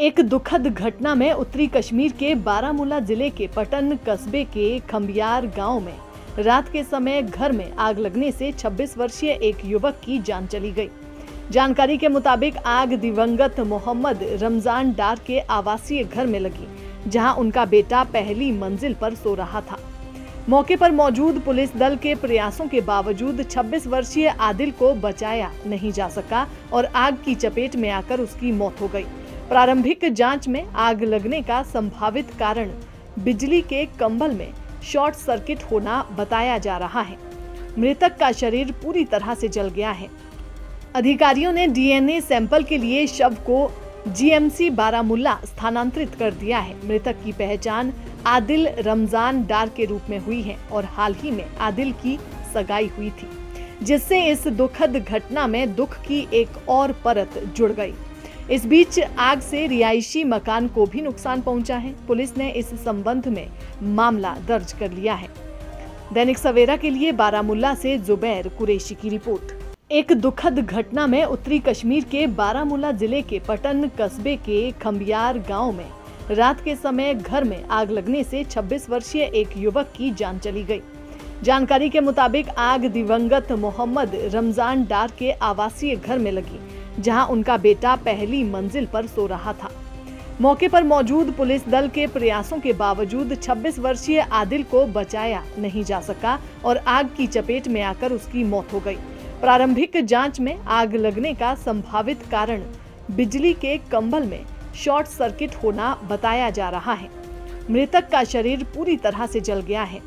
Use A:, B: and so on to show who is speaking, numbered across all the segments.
A: एक दुखद घटना में उत्तरी कश्मीर के बारामूला जिले के पटन कस्बे के खंबियार गांव में रात के समय घर में आग लगने से 26 वर्षीय एक युवक की जान चली गई। जानकारी के मुताबिक आग दिवंगत मोहम्मद रमजान डार के आवासीय घर में लगी, जहां उनका बेटा पहली मंजिल पर सो रहा था। मौके पर मौजूद पुलिस दल के प्रयासों के बावजूद 26 वर्षीय आदिल को बचाया नहीं जा सका और आग की चपेट में आकर उसकी मौत हो गई। प्रारंभिक जांच में आग लगने का संभावित कारण बिजली के कंबल में शॉर्ट सर्किट होना बताया जा रहा है। मृतक का शरीर पूरी तरह से जल गया है। अधिकारियों ने डीएनए सैंपल के लिए शव को जीएमसी बारामूला स्थानांतरित कर दिया है। मृतक की पहचान आदिल रमजान डार के रूप में हुई है और हाल ही में आदिल की सगाई हुई थी, जिससे इस दुखद घटना में दुख की एक और परत जुड़ गई। इस बीच आग से रिहायशी मकान को भी नुकसान पहुंचा है। पुलिस ने इस संबंध में मामला दर्ज कर लिया है। दैनिक सवेरा के लिए बारामूला से जुबैर कुरैशी की रिपोर्ट। एक दुखद घटना में उत्तरी कश्मीर के बारामूला जिले के पटन कस्बे के खंबियार गांव में रात के समय घर में आग लगने से 26 वर्षीय एक युवक की जान चली गई। जानकारी के मुताबिक आग दिवंगत मोहम्मद रमजान डार के आवासीय घर में लगी, जहां उनका बेटा पहली मंजिल पर सो रहा था। मौके पर मौजूद पुलिस दल के प्रयासों के बावजूद 26 वर्षीय आदिल को बचाया नहीं जा सका और आग की चपेट में आकर उसकी मौत हो गई। प्रारंभिक जांच में आग लगने का संभावित कारण बिजली के कंबल में शॉर्ट सर्किट होना बताया जा रहा है। मृतक का शरीर पूरी तरह से जल गया है।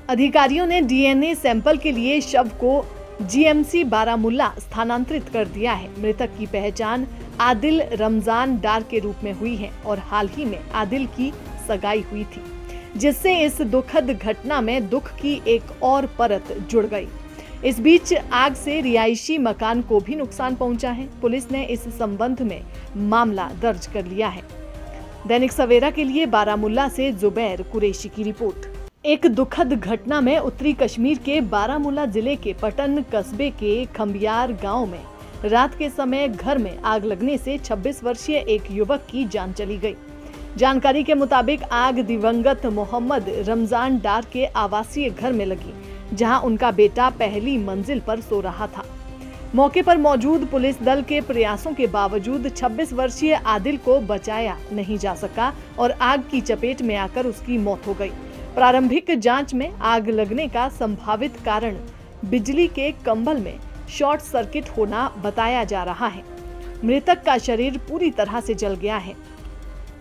A: अधिकारियों ने डीएनए सैंपल के लिए शव को जीएमसी बारामूला स्थानांतरित कर दिया है। मृतक की पहचान आदिल रमजान डार के रूप में हुई है और हाल ही में आदिल की सगाई हुई थी, जिससे इस दुखद घटना में दुख की एक और परत जुड़ गई। इस बीच आग से रिहायशी मकान को भी नुकसान पहुंचा है। पुलिस ने इस संबंध में मामला दर्ज कर लिया है। दैनिक सवेरा के लिए बारामूला से जुबैर कुरैशी की रिपोर्ट। एक दुखद घटना में उत्तरी कश्मीर के बारामूला जिले के पटन कस्बे के खंबियार गांव में रात के समय घर में आग लगने से 26 वर्षीय एक युवक की जान चली गई। जानकारी के मुताबिक आग दिवंगत मोहम्मद रमजान डार के आवासीय घर में लगी, जहां उनका बेटा पहली मंजिल पर सो रहा था। मौके पर मौजूद पुलिस दल के प्रयासों के बावजूद 26 वर्षीय आदिल को बचाया नहीं जा सका और आग की चपेट में आकर उसकी मौत हो गई। प्रारंभिक जांच में आग लगने का संभावित कारण बिजली के कंबल में शॉर्ट सर्किट होना बताया जा रहा है। मृतक का शरीर पूरी तरह से जल गया है।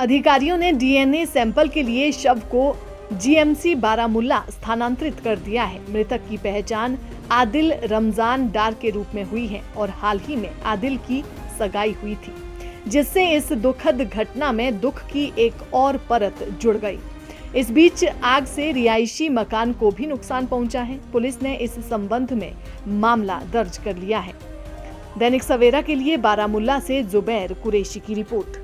A: अधिकारियों ने डीएनए सैंपल के लिए शव को जीएमसी बारामूला स्थानांतरित कर दिया है। मृतक की पहचान आदिल रमजान डार के रूप में हुई है और हाल ही में आदिल की सगाई हुई थी, जिससे इस दुखद घटना में दुख की एक और परत जुड़ गई। इस बीच आग से रिहायशी मकान को भी नुकसान पहुंचा है। पुलिस ने इस संबंध में मामला दर्ज कर लिया है। दैनिक सवेरा के लिए बारामूला से जुबैर कुरैशी की रिपोर्ट।